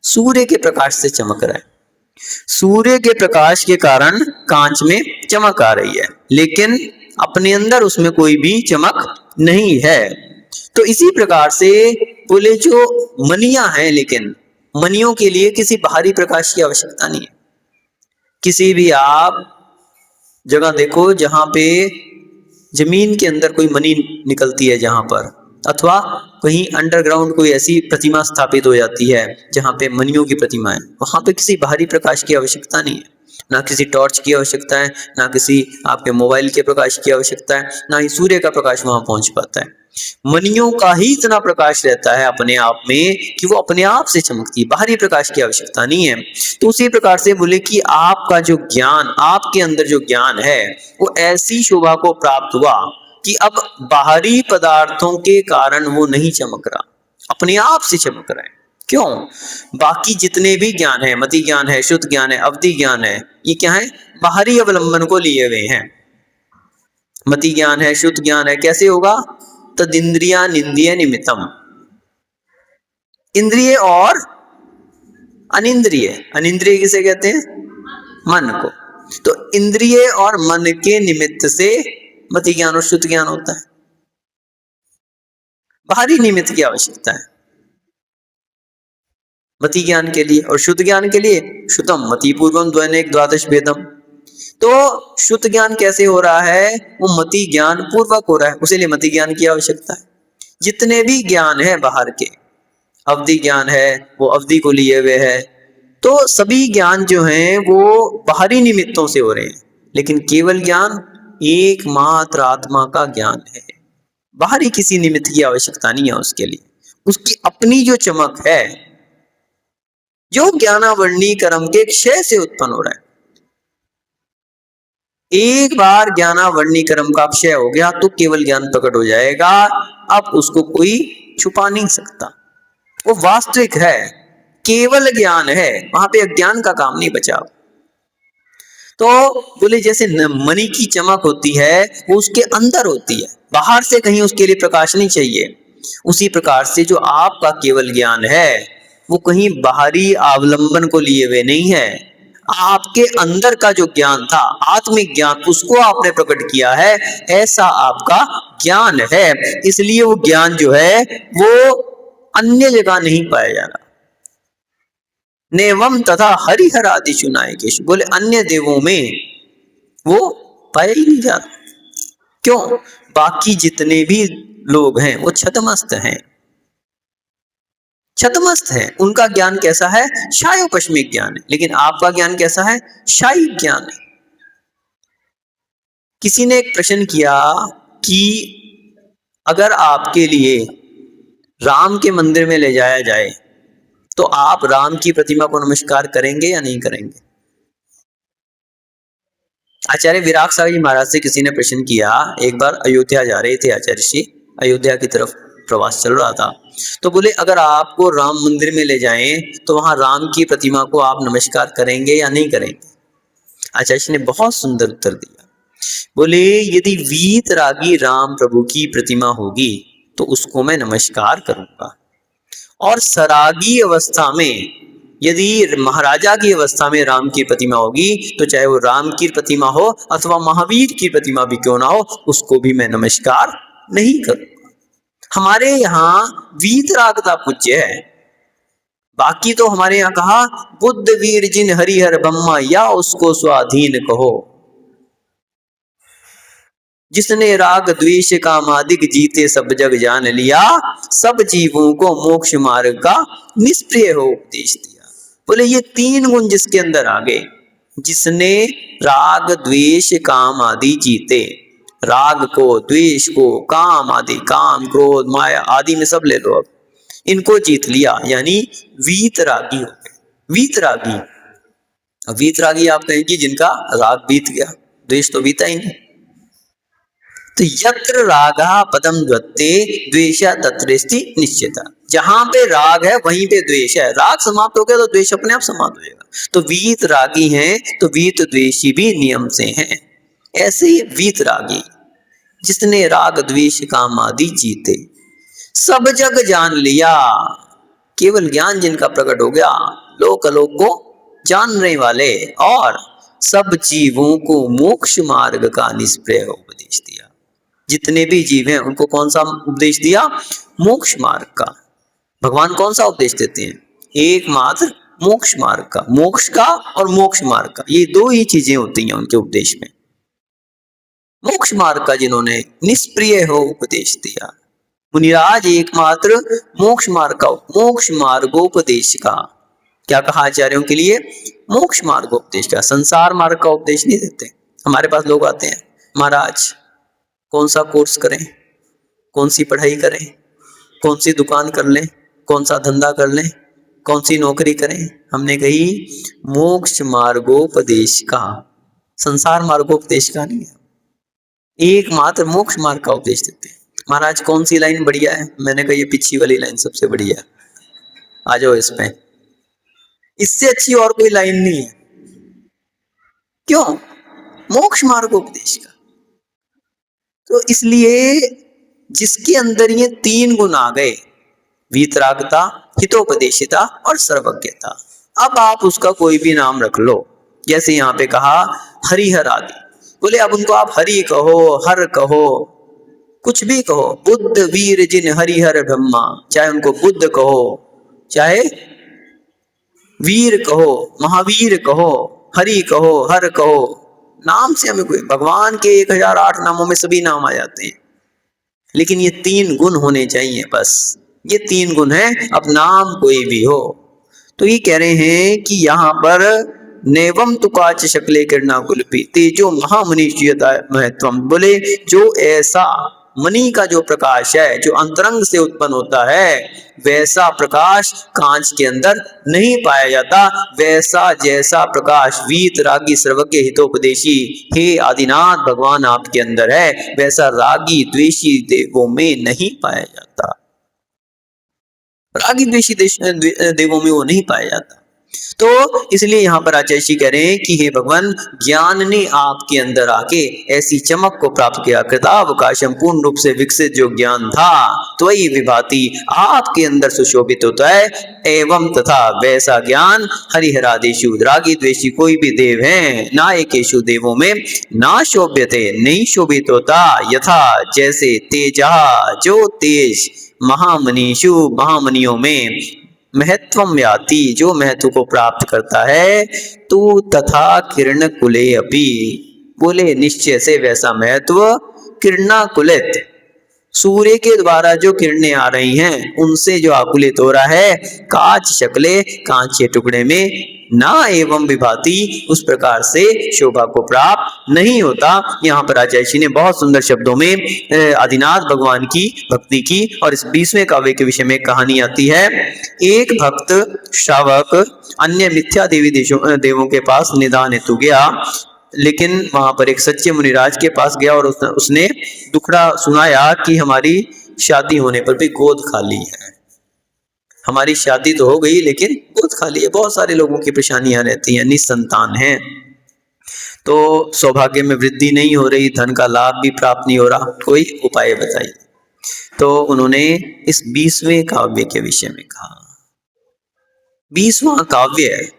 सूर्य के प्रकाश से चमक रहा है। सूर्य के प्रकाश के कारण कांच में चमक आ रही है, लेकिन अपने अंदर उसमें कोई भी चमक नहीं है। तो इसी प्रकार से बोले जो मणियां हैं, लेकिन मणियों के लिए किसी बाहरी प्रकाश की आवश्यकता नहीं है। किसी भी आप जगह देखो जहां पे जमीन के अंदर कोई मणि निकलती है, जहां पर, अथवा कहीं अंडरग्राउंड कोई ऐसी प्रतिमा स्थापित हो जाती है जहां पे मणियों की प्रतिमा है, वहां पे किसी बाहरी प्रकाश की आवश्यकता नहीं है। ना किसी टॉर्च की आवश्यकता है, ना किसी आपके मोबाइल के प्रकाश की आवश्यकता है, ना ही सूर्य का प्रकाश वहां पहुंच पाता है। मणियों का ही इतना प्रकाश रहता है अपने आप में कि वो अपने आप से चमकती है, बाहरी प्रकाश की आवश्यकता नहीं है। तो उसी प्रकार से बोले कि आपका जो ज्ञान, आपके अंदर जो ज्ञान है, वो ऐसी शोभा को प्राप्त हुआ कि अब बाहरी पदार्थों के कारण वो नहीं चमक रहा, अपने आप से चमक रहा है। क्यों? बाकी जितने भी ज्ञान है, मति ज्ञान है, शुद्ध ज्ञान है, अवधि ज्ञान है, ये क्या है? बाहरी अवलंबन को लिए हुए हैं। मति ज्ञान है, शुद्ध ज्ञान है, कैसे होगा? तदिंद्रिया निंद्रिय निमित्तम, इंद्रिय और अनिंद्रिय। अनिंद्रिय किसे कहते हैं? मन को। तो इंद्रिय और मन के निमित्त से मति ज्ञान और शुद्ध ज्ञान होता है। बाहरी निमित्त की आवश्यकता है मति ज्ञान के लिए, और शुद्ध ज्ञान के लिए शुद्धम मति पूर्वम द्वैनेक द्वादश भेदम। तो शुद्ध ज्ञान कैसे हो रहा है? वो मति ज्ञान पूर्वक हो रहा है, उसी लिए मति ज्ञान की आवश्यकता है। जितने भी ज्ञान है बाहर के, अवधि ज्ञान है, वो अवधि को लिए हुए है, तो सभी ज्ञान जो हैं वो बाहरी निमित्तों से हो रहे हैं, लेकिन केवल ज्ञान एकमात्र आत्मा का ज्ञान है। बाहरी किसी निमित्त की आवश्यकता नहीं है उसके लिए। उसकी अपनी जो चमक है, जो ज्ञानावरणी कर्म के क्षय से उत्पन्न हो रहा है। एक बार ज्ञानावरणी कर्म का क्षय हो गया तो केवल ज्ञान प्रकट हो जाएगा। अब उसको कोई छुपा नहीं सकता, वो वास्तविक है, केवल ज्ञान है, वहां पे अज्ञान का काम नहीं बचा। तो बोले जैसे मणि की चमक होती है वो उसके अंदर होती है, बाहर से कहीं उसके लिए प्रकाश नहीं चाहिए। उसी प्रकार से जो आपका केवल ज्ञान है वो कहीं बाहरी अवलंबन को लिए हुए नहीं है, आपके अंदर का जो ज्ञान था, आत्मिक ज्ञान, उसको आपने प्रकट किया है, ऐसा आपका ज्ञान है। इसलिए वो ज्ञान जो है वो अन्य जगह नहीं पाया जा रहा। नेवम तथा हरिहर आदि नायकेश, बोले अन्य देवों में वो पाया ही नहीं जा रहा। क्यों? बाकी जितने भी लोग हैं वो छतमस्त हैं, छतमस्त है। उनका ज्ञान कैसा है? शायोपश्मिक ज्ञान है। लेकिन आपका ज्ञान कैसा है? शाही ज्ञान है। किसी ने एक प्रश्न किया कि अगर आपके लिए राम के मंदिर में ले जाया जाए तो आप राम की प्रतिमा को नमस्कार करेंगे या नहीं करेंगे? आचार्य विराग सागर जी महाराज से किसी ने प्रश्न किया। एक बार अयोध्या जा रहे थे आचार्य जी, अयोध्या की तरफ प्रवास चल रहा था, तो बोले अगर आपको राम मंदिर में ले जाएं तो वहां राम की प्रतिमा को आप नमस्कार करेंगे या नहीं करेंगे? आचार्य जी ने बहुत सुंदर उत्तर दिया। बोले यदि वीतरागी राम प्रभु की प्रतिमा होगी तो उसको मैं नमस्कार करूंगा, और सरागी अवस्था में यदि महाराजा की अवस्था में राम की प्रतिमा होगी तो चाहे वो राम की प्रतिमा हो अथवा महावीर की प्रतिमा भी क्यों ना हो, उसको भी मैं नमस्कार नहीं करूंगा। हमारे यहाँ वीतरागता पूज्य है। बाकी तो हमारे यहाँ कहा बुद्ध वीर जिन हरिहर ब्रह्मा या उसको स्वाधीन कहो, जिसने राग द्वेष काम आदि जीते सब जग जान लिया, सब जीवों को मोक्ष मार्ग का निष्प्रिय हो उपदेश दिया। बोले ये तीन गुण जिसके अंदर आ गए, जिसने राग द्वेष काम आदि जीते, राग को, द्वेष को, काम आदि, काम क्रोध माया आदि में सब ले लो, अब इनको जीत लिया, यानी वीतरागी हो गए। वीतरागी, वीतरागी आप कहेंगे जिनका राग बीत गया, द्वेष तो बीता ही नहीं। तो यत्र रागा पदम द्वत्ते द्वेषा तत्रस्ति निश्चिता, जहां पे राग है वहीं पे द्वेष है। राग समाप्त हो गया तो द्वेष अपने आप समाप्त हो जाएगा। तो वीत रागी हैं तो वीत द्वेषी भी नियम से हैं। ऐसे ही वीत रागी जिसने राग द्वेष काम आदि जीते, सब जग जान लिया, केवल ज्ञान जिनका प्रकट हो गया, लोक अलोक को जानने वाले, और सब जीवों को मोक्ष मार्ग का निष्प्रय उपदेश दिया। जितने भी जीव हैं उनको कौन सा उपदेश दिया? मोक्ष मार्ग का। भगवान कौन सा उपदेश देते हैं? एकमात्र मोक्ष मार्ग का। मोक्ष का और मोक्ष मार्ग का, ये दो ही चीजें होती हैं उनके उपदेश में। मोक्ष मार्ग का जिन्होंने निष्प्रिय हो उपदेश दिया, मुनिराज एकमात्र मोक्ष मार्ग का, मोक्ष मार्गोपदेश का क्या कहा आचार्यों के लिए? मोक्ष मार्ग उपदेश का, संसार मार्ग का उपदेश नहीं देते। हमारे पास लोग आते हैं, महाराज कौन सा कोर्स करें, कौन सी पढ़ाई करें, कौन सी दुकान कर लें, कौन सा धंधा कर लें, कौन सी नौकरी करें। हमने कही मोक्ष मार्गोपदेश का, संसार मार्गोपदेश का नहीं है, एकमात्र मोक्ष मार्ग का उपदेश देते हैं। महाराज कौन सी लाइन बढ़िया है, मैंने कहा ये पीछे वाली लाइन सबसे बढ़िया है, आ जाओ इस पे, इससे अच्छी और कोई लाइन नहीं है। क्यों? मोक्ष मार्ग उपदेश का। तो इसलिए जिसके अंदर ये तीन गुण आ गए, वीतरागता, हितोपदेशिता और सर्वज्ञता, अब आप उसका कोई भी नाम रख लो। जैसे यहाँ पे कहा हरिहर आदि, बोले अब उनको आप हरि कहो, हर कहो, कुछ भी कहो, बुद्ध वीर जिन हरिहर ब्रह्मा, चाहे उनको बुद्ध कहो, चाहे वीर कहो, महावीर कहो, हरि कहो, हर कहो, नाम से हमें कोई, भगवान के 1008 नामों में सभी नाम आ जाते हैं, लेकिन ये तीन गुण होने चाहिए, बस ये तीन गुण है, अब नाम कोई भी हो। तो ये कह रहे हैं कि यहाँ पर नेवम तुकाच शक्ले किरणा कुलपी तेजो महामनीषीयता महत्वम, बोले जो ऐसा मणि का जो प्रकाश है, जो अंतरंग से उत्पन्न होता है, वैसा प्रकाश कांच के अंदर नहीं पाया जाता, वैसा जैसा प्रकाश वीत रागी सर्वज्ञ हितोपदेशी हे आदिनाथ भगवान आपके अंदर है, वैसा रागी द्वेषी देवों में नहीं पाया जाता, रागी द्वेषी देवों में वो नहीं पाया जाता। तो इसलिए यहाँ पर आचार्य कह रहे हैं कि हे भगवान, ज्ञान ने आपके अंदर आके ऐसी चमक को प्राप्त किया, कृतावकाशम पूर्ण रूप से विकसित जो ज्ञान था, त्वयि विभाति आपके अंदर सुशोभित होता है, एवं तथा वैसा ज्ञान हरिहरादिषु रागी द्वेषी कोई भी देव हैं, नायकेषु देवों में ना शोभ्यते नहीं शोभित होता, यथा जैसे तेजा जो तेज महामनीषु महामनियों में महत्वम याति जो महत्व को प्राप्त करता है, तू तथा किरण कुले अपि, बोले निश्चय से वैसा महत्व किरणा कुलित सूर्य के द्वारा जो किरणें आ रही हैं उनसे जो आकुलित हो रहा है, कांच शक्ले कांच के टुकड़े में ना एवं विभाति उस प्रकार से शोभा को प्राप्त नहीं होता। यहाँ पर आचार्य जी ने बहुत सुंदर शब्दों में आदिनाथ भगवान की भक्ति की, और इस 20वें काव्य के विषय में कहानी आती है। एक भक्त श्रावक अन्य मिथ्या देवी देवों के पास निदान हेतु गया, लेकिन वहां पर एक सच्चे मुनिराज के पास गया और उसने दुखड़ा सुनाया कि हमारी शादी होने पर भी गोद खाली है, हमारी शादी तो हो गई लेकिन गोद खाली है, बहुत सारे लोगों की परेशानियां रहती हैं, निसंतान हैं, तो सौभाग्य में वृद्धि नहीं हो रही, धन का लाभ भी प्राप्त नहीं हो रहा, कोई उपाय बताइए। तो उन्होंने इस 20वें काव्य के विषय में कहा। 20वां काव्य है,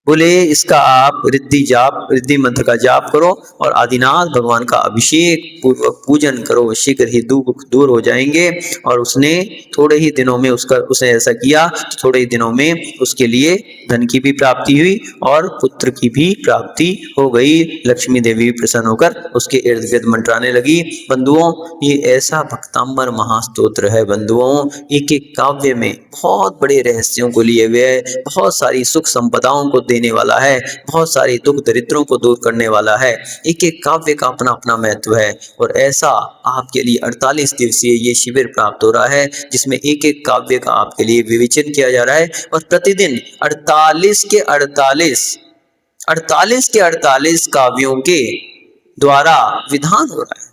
बोले इसका आप रिद्धि मंत्र का जाप करो और आदिनाथ भगवान का अभिषेक पूर्वक पूजन करो, शीघ्र ही दुख दूर हो जाएंगे। और उसने थोड़े ही दिनों में उसने ऐसा किया, थोड़े ही दिनों में उसके लिए धन की भी प्राप्ति हुई और पुत्र की भी प्राप्ति हो गई। लक्ष्मी देवी प्रसन्न होकर उसके इर्द गिर्द मंडराने लगी। बंधुओं, ये ऐसा भक्तांबर महास्तोत्र है बंधुओं, एक एक काव्य में बहुत बड़े रहस्यों को लिए हुए है, बहुत सारी सुख संपदाओं को देने वाला है, बहुत सारे दुख दरिद्रों को दूर करने वाला है। एक एक काव्य का अपना अपना महत्व है और ऐसा आपके लिए 48 दिवसीय ये शिविर प्राप्त हो रहा है, जिसमें एक एक काव्य का आपके लिए विवेचन किया जा रहा है और प्रतिदिन 48 के 48 काव्यों के द्वारा विधान हो रहा है।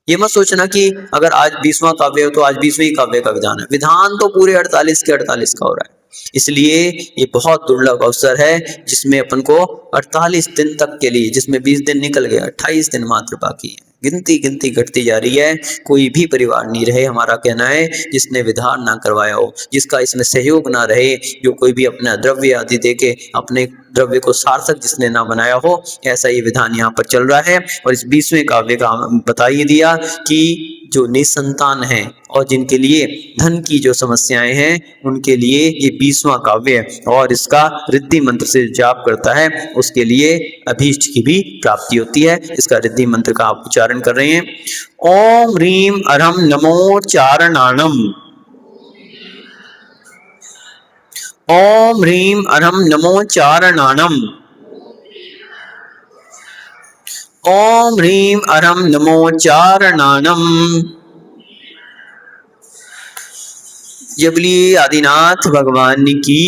ये मत सोचना कि अगर आज 20वां काव्य हो तो आज 20वें काव्य का विधान है, विधान तो पूरे 48 के 48 का हो रहा है। इसलिए ये बहुत दुर्लभ अवसर है जिसमें अपन को 48 दिन तक के लिए, जिसमें 20 दिन निकल गए, 28 दिन मात्र बाकी है, गिनती घटती जा रही है। कोई भी परिवार नहीं रहे, हमारा कहना है, जिसने विधान ना करवाया हो, जिसका इसमें सहयोग ना रहे, जो कोई भी अपना द्रव्य आदि देके अपने द्रव्य को सार्थक जिसने ना बनाया हो, ऐसा ये विधान यहाँ पर चल रहा है। और इस 20वें काव्य का बता ही दिया कि जो निसंतान हैं और जिनके लिए धन की जो समस्याएं हैं उनके लिए ये 20वां काव्य है, और इसका रिद्धि मंत्र से जाप करता है उसके लिए अभीष्ट की भी प्राप्ति होती है। इसका रिद्धि मंत्र का आप उच्चारण कर रहे हैं, ओम ह्रीम अरहम नमो चारणाणम, ओम ह्रीम अरहम नमो चारणानम। ओम ह्रीम अरहम नमो चारणानम। जय बोलिए आदिनाथ भगवान की